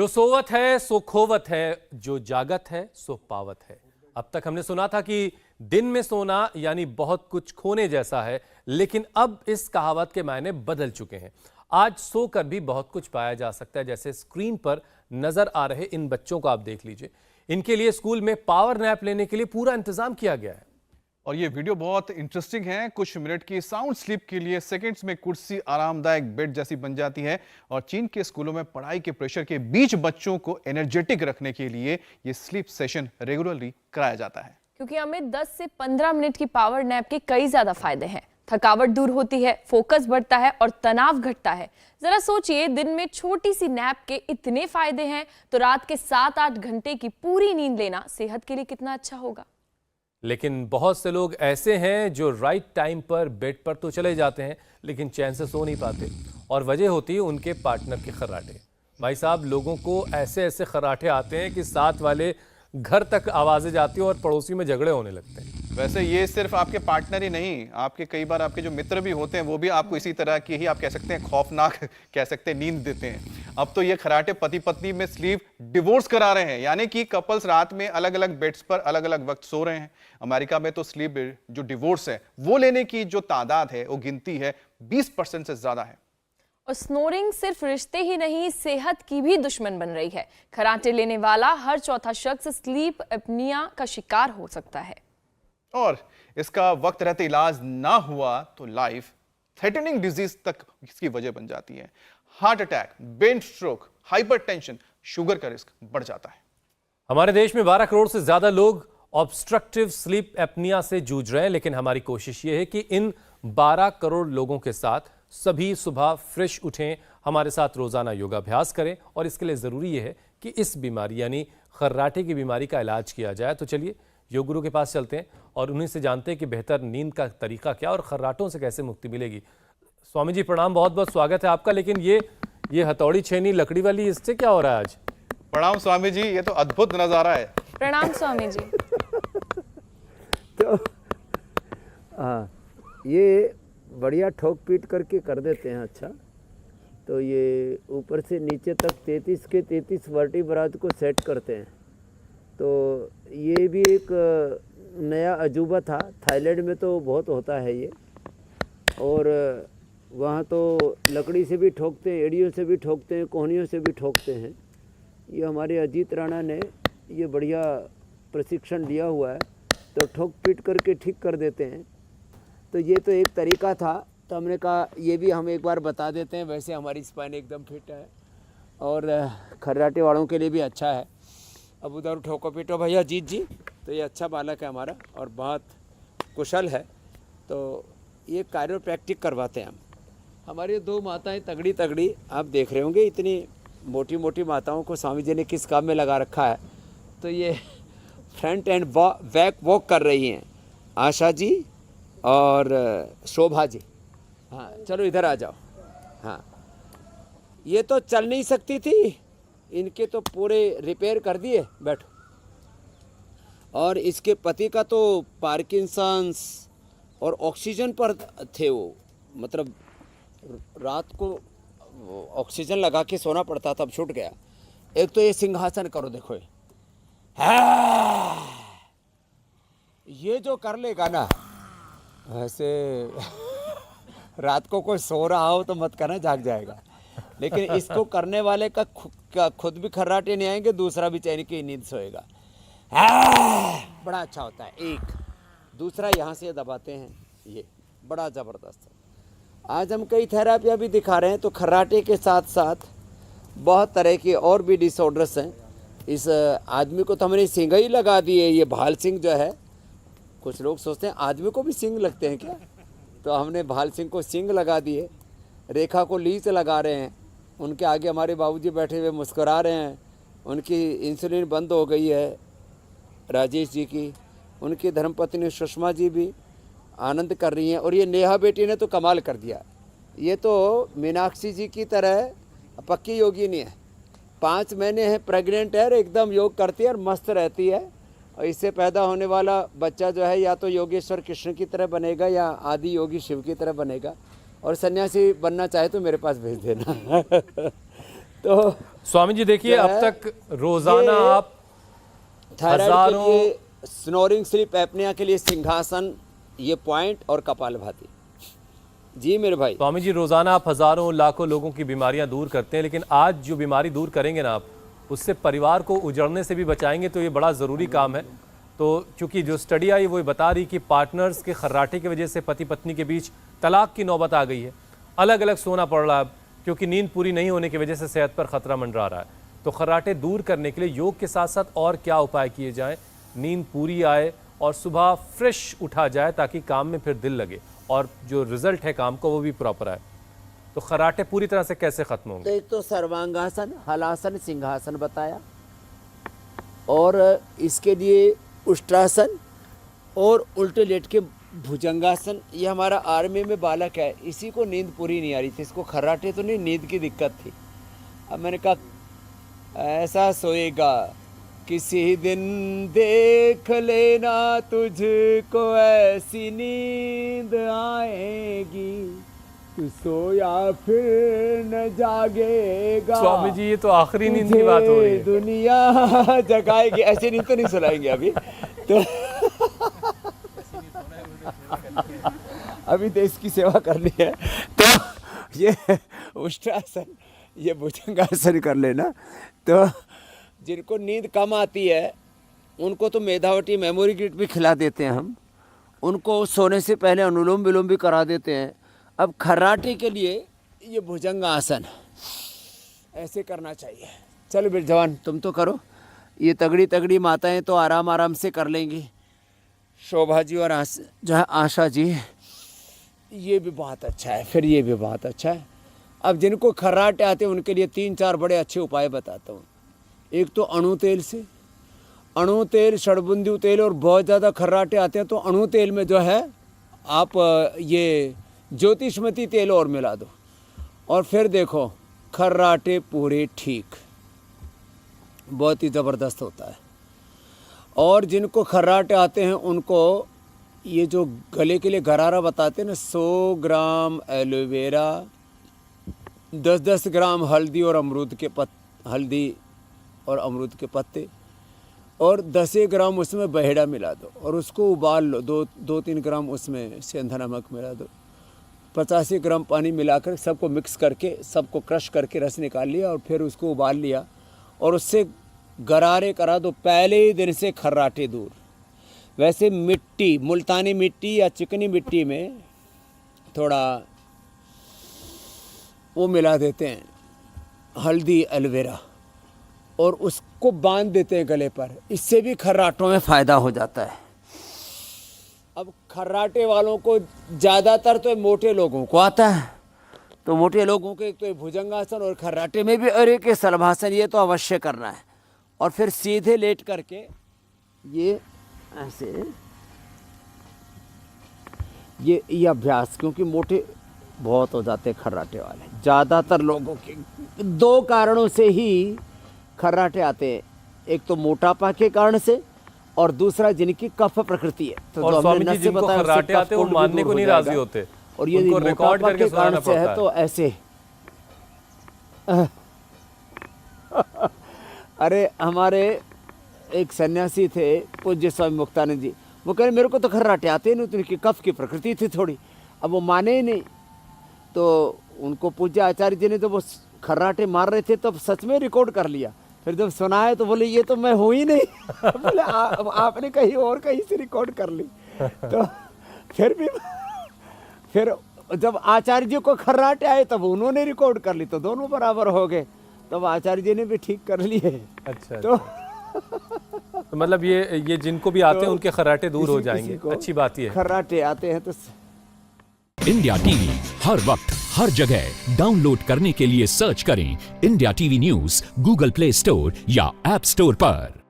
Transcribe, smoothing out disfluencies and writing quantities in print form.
जो सोवत है सो खोवत है, जो जागत है सो पावत है। अब तक हमने सुना था कि दिन में सोना यानी बहुत कुछ खोने जैसा है, लेकिन अब इस कहावत के मायने बदल चुके हैं। आज सोकर भी बहुत कुछ पाया जा सकता है। जैसे स्क्रीन पर नजर आ रहे इन बच्चों को आप देख लीजिए, इनके लिए स्कूल में पावर नैप लेने के लिए पूरा इंतजाम किया गया है। और ये वीडियो बहुत इंटरेस्टिंग है। कुछ मिनट की साउंड स्लीप के लिए सेकंड्स में कुर्सी आरामदायक बेड जैसी बन जाती है। और चीन के स्कूलों में पढ़ाई के प्रेशर के बीच बच्चों को एनर्जेटिक रखने के लिए ये स्लीप सेशन रेगुलरली कराया जाता है। क्योंकि हमें 10 से 15 मिनट की पावर नैप के कई ज्यादा फायदे हैं। थकावट दूर होती है, फोकस बढ़ता है और तनाव घटता है। जरा सोचिए, दिन में छोटी सी नैप के इतने फायदे हैं तो रात के 7-8 घंटे की पूरी नींद लेना सेहत के लिए कितना अच्छा होगा। लेकिन बहुत से लोग ऐसे हैं जो राइट टाइम पर बेड पर तो चले जाते हैं, लेकिन चैन से सो नहीं पाते। और वजह होती है उनके पार्टनर के खर्राटे। भाई साहब, लोगों को ऐसे ऐसे खर्राटे आते हैं कि साथ वाले घर तक आवाजें जाती हैं और पड़ोसी में झगड़े होने लगते हैं। वैसे ये सिर्फ आपके पार्टनर ही नहीं, आपके कई बार आपके जो मित्र भी होते हैं वो भी आपको इसी तरह की ही, आप कह सकते हैं खौफनाक कह सकते हैं, नींद देते हैं। अब तो ये खर्राटे पति पत्नी में स्लीप डिवोर्स करा रहे हैं, यानी कि कपल्स रात में अलग अलग बेड्स पर अलग अलग वक्त सो रहे हैं। अमेरिका में तो स्लीप जो डिवोर्स है वो लेने की जो तादाद है वो गिनती है 20% से ज्यादा है। और स्नोरिंग सिर्फ रिश्ते ही नहीं, सेहत की भी दुश्मन बन रही है। खर्राटे लेने वाला हर चौथा शख्स स्लीप एपनिया का शिकार हो सकता है। और इसका वक्त रहते इलाज ना हुआ तो लाइफ थ्रेटनिंग डिजीज तक इसकी वजह बन जाती है। Heart attack, brain stroke, hypertension, sugar का रिस्क बढ़ जाता है। हमारे देश में 12 करोड़ से ज्यादा लोग ऑब्स्ट्रक्टिव स्लीप एपनिया से जूझ रहे हैं, लेकिन हमारी कोशिश यह है कि इन 12 करोड़ लोगों के साथ सभी सुबह फ्रेश उठें, हमारे साथ रोजाना योगाभ्यास करें। और इसके लिए जरूरी यह है कि इस बीमारी यानी खर्राटे की बीमारी का इलाज किया जाए। तो चलिए योग गुरु के पास चलते हैं और उन्हीं से जानते हैं कि बेहतर नींद का तरीका क्या और खर्राटों से कैसे मुक्ति मिलेगी। स्वामी जी प्रणाम, बहुत बहुत स्वागत है आपका। लेकिन ये हथौड़ी छेनी लकड़ी वाली, इससे क्या हो रहा है आज? प्रणाम स्वामी जी, ये तो अद्भुत नजारा है। प्रणाम स्वामी जी। तो ये बढ़िया ठोक पीट करके कर देते हैं। अच्छा, तो ये ऊपर से नीचे तक 33 के 33 वर्टिब्राज को सेट करते हैं। तो ये भी एक नया अजूबा था। थाईलैंड में तो बहुत होता है ये, और वहाँ तो लकड़ी से भी ठोकते हैं, एड़ियों से भी ठोकते हैं, कोहनियों से भी ठोकते हैं। ये हमारे अजीत राणा ने ये बढ़िया प्रशिक्षण लिया हुआ है, तो ठोक पीट करके ठीक कर देते हैं। तो ये तो एक तरीका था, तो हमने कहा ये भी हम एक बार बता देते हैं। वैसे हमारी स्पाइन एकदम फिट है और खर्राटे वालों के लिए भी अच्छा है। अब उधर ठोको पीटो भैया जीत जी, तो ये अच्छा बालक है हमारा और बहुत कुशल है। तो ये कायरोप्रैक्टिक करवाते हैं हम। हमारी 2 माताएं तगड़ी तगड़ी, आप देख रहे होंगे इतनी मोटी मोटी माताओं को स्वामी जी ने किस काम में लगा रखा है। तो ये फ्रंट एंड बैक वॉक कर रही हैं, आशा जी और शोभा जी। हाँ चलो इधर आ जाओ। हाँ, ये तो चल नहीं सकती थी, इनके तो पूरे रिपेयर कर दिए। बैठो। और इसके पति का तो पार्किंसंस और ऑक्सीजन पर थे वो, मतलब रात को ऑक्सीजन लगा के सोना पड़ता, तब छूट गया। एक तो ये सिंहासन करो, देखो ये जो कर लेगा ना ऐसे रात को कोई सो रहा हो तो मत करना, जाग जाएगा। लेकिन इसको करने वाले का खुद भी खर्राटे नहीं आएंगे, दूसरा भी चैन की नींद सोएगा। बड़ा अच्छा होता है। एक दूसरा यहाँ से दबाते हैं, ये बड़ा ज़बरदस्त है। आज हम कई थेरापियाँ भी दिखा रहे हैं। तो खर्राटे के साथ साथ बहुत तरह के और भी डिसऑर्डर्स हैं। इस आदमी को तो हमने सींग ही लगा दी है, ये भाल सिंह जो है। कुछ लोग सोचते हैं आदमी को भी सींग लगते हैं क्या, तो हमने भाल सिंह को सींग लगा दिए। रेखा को लीच लगा रहे हैं। उनके आगे हमारे बाबूजी बैठे हुए मुस्कुरा रहे हैं। उनकी इंसुलिन बंद हो गई है, राजेश जी की। उनकी धर्मपत्नी सुषमा जी भी आनंद कर रही हैं। और ये नेहा बेटी ने तो कमाल कर दिया। ये तो मीनाक्षी जी की तरह पक्की योगिनी है। 5 महीने है, प्रेग्नेंट है, एकदम योग करती है और मस्त रहती है। और इससे पैदा होने वाला बच्चा जो है या तो योगेश्वर कृष्ण की तरह बनेगा या आदि योगी शिव की तरह बनेगा। और सन्यासी बनना चाहे तो मेरे पास भेज देना। तो स्वामी जी देखिए, क्या अब है? तक रोजाना ये आप थायराइड के हजारों- लिए, स्नोरिंग स्लीप एपनिया के लिए सिंहासन, ये पॉइंट और कपालभाति। जी मेरे भाई। स्वामी जी रोजाना आप हजारों लाखों लोगों की बीमारियां दूर करते हैं, लेकिन आज जो बीमारी दूर करेंगे ना आप, उससे परिवार को उजड़ने से भी बचाएंगे, तो ये बड़ा ज़रूरी काम है। तो क्योंकि जो स्टडी आई वो बता रही कि पार्टनर्स के खर्राटे की वजह से पति पत्नी के बीच तलाक की नौबत आ गई है, अलग अलग सोना पड़ रहा है, क्योंकि नींद पूरी नहीं होने की वजह से सेहत पर खतरा मंडरा रहा है। तो खर्राटे दूर करने के लिए योग के साथ साथ और क्या उपाय किए जाएं, नींद पूरी आए और सुबह फ्रेश उठा जाए, ताकि काम में फिर दिल लगे और जो रिजल्ट है काम को वो भी प्रॉपर आए। तो खर्राटे पूरी तरह से कैसे खत्म तो होंगे? एक तो सर्वांगासन, हलासन, सिंहासन बताया, और इसके लिए उष्ट्रासन और उल्टे लेट के भुजंगासन। ये हमारा आर्मी में बालक है, इसी को नींद पूरी नहीं आ रही थी, इसको खर्राटे तो नहीं, नींद की दिक्कत थी। अब मैंने कहा ऐसा सोएगा किसी दिन, देख लेना तुझको ऐसी नींद आएगी, तू सोया फिर न जागेगा। स्वामी जी ये तो आखिरी नींद की बात हो रही है। दुनिया जगाएगी, ऐसी नींद तो नहीं सुलाएंगे अभी तो अभी देश की सेवा करनी है। तो ये उष्ट्रासन, ये भुजंगासन कर लेना। तो जिनको नींद कम आती है उनको तो मेधावटी मेमोरी किट भी खिला देते हैं हम, उनको सोने से पहले अनुलोम विलोम भी करा देते हैं। अब खर्राटे के लिए ये भुजंगासन ऐसे करना चाहिए। चलो बेट जवान तुम तो करो, ये तगड़ी तगड़ी माताएं तो आराम आराम से कर लेंगी, शोभा जी और जो है आशा जी, ये भी बहुत अच्छा है, फिर ये भी बहुत अच्छा है। अब जिनको खर्राटे आते हैं उनके लिए 3-4 बड़े अच्छे उपाय बताता हूँ। एक तो अणु तेल से, अणु तेल, षड़बुंदी तेल, और बहुत ज़्यादा खर्राटे आते हैं तो अणु तेल में जो है आप ये ज्योतिषमती तेल और मिला दो, और फिर देखो खर्राटे पूरे ठीक, बहुत ही ज़बरदस्त होता है। और जिनको खर्राटे आते हैं उनको ये जो गले के लिए गरारा बताते हैं ना, 100 ग्राम एलोवेरा, 10-10 ग्राम हल्दी और अमरूद के हल्दी और अमरूद के पत्ते, और 10 ग्राम उसमें बहेड़ा मिला दो और उसको उबाल लो। 2-3 ग्राम उसमें सेंधा नमक मिला दो, 85 ग्राम पानी मिलाकर सबको मिक्स करके, सबको क्रश करके रस निकाल लिया और फिर उसको उबाल लिया और उससे गरारे करा दो। पहले ही दिन से खर्राटे दूर। वैसे मिट्टी, मुल्तानी मिट्टी या चिकनी मिट्टी में थोड़ा वो मिला देते हैं, हल्दी, एलोवेरा, और उसको बांध देते हैं गले पर, इससे भी खर्राटों में फ़ायदा हो जाता है। अब खर्राटे वालों को ज़्यादातर तो मोटे लोगों को आता है, तो मोटे लोगों के एक तो भुजंगासन और खर्राटे में भी अरे के सलभासन, ये तो अवश्य करना है। और फिर सीधे लेट करके ये ऐसे ये अभ्यास, क्योंकि मोटे बहुत हो जाते हैं खर्राटे वाले, ज़्यादातर लोगों के 2 कारणों से ही खर्राटे आते हैं, एक तो मोटापा के कारण से और दूसरा जिनकी कफ प्रकृति है। तो और स्वामी जी जिनको खर्राटे आते हैं वो मानने को नहीं राजी होते, और ये उनको रिकॉर्ड करके सुनाना से है पड़ता तो ऐसे अरे हमारे एक सन्यासी थे पूज्य स्वामी मुक्तानंद जी, वो कह रहे मेरे को तो खर्राटे आते नहीं, तो उनकी कफ की प्रकृति थी थोड़ी। अब वो माने ही नहीं, तो उनको पूज्य आचार्य जी ने तो वो खर्राटे मार रहे थे तब सच में रिकॉर्ड कर लिया। फिर जब सुना है तो बोले ये तो मैं हूँ ही नहीं बोले आपने कहीं और कहीं से रिकॉर्ड कर ली। तो फिर जब आचार्य जी को खर्राटे आए तब उन्होंने रिकॉर्ड कर ली, तो दोनों बराबर हो गए, तब आचार्य जी ने भी ठीक कर लिए। अच्छा, तो तो मतलब ये जिनको भी आते हैं उनके खर्राटे दूर हो जाएंगे, अच्छी बात ये है। खर्राटे आते हैं तो इंडिया टीवी हर वक्त हर जगह डाउनलोड करने के लिए सर्च करें India TV news Google play store या ऐप स्टोर पर।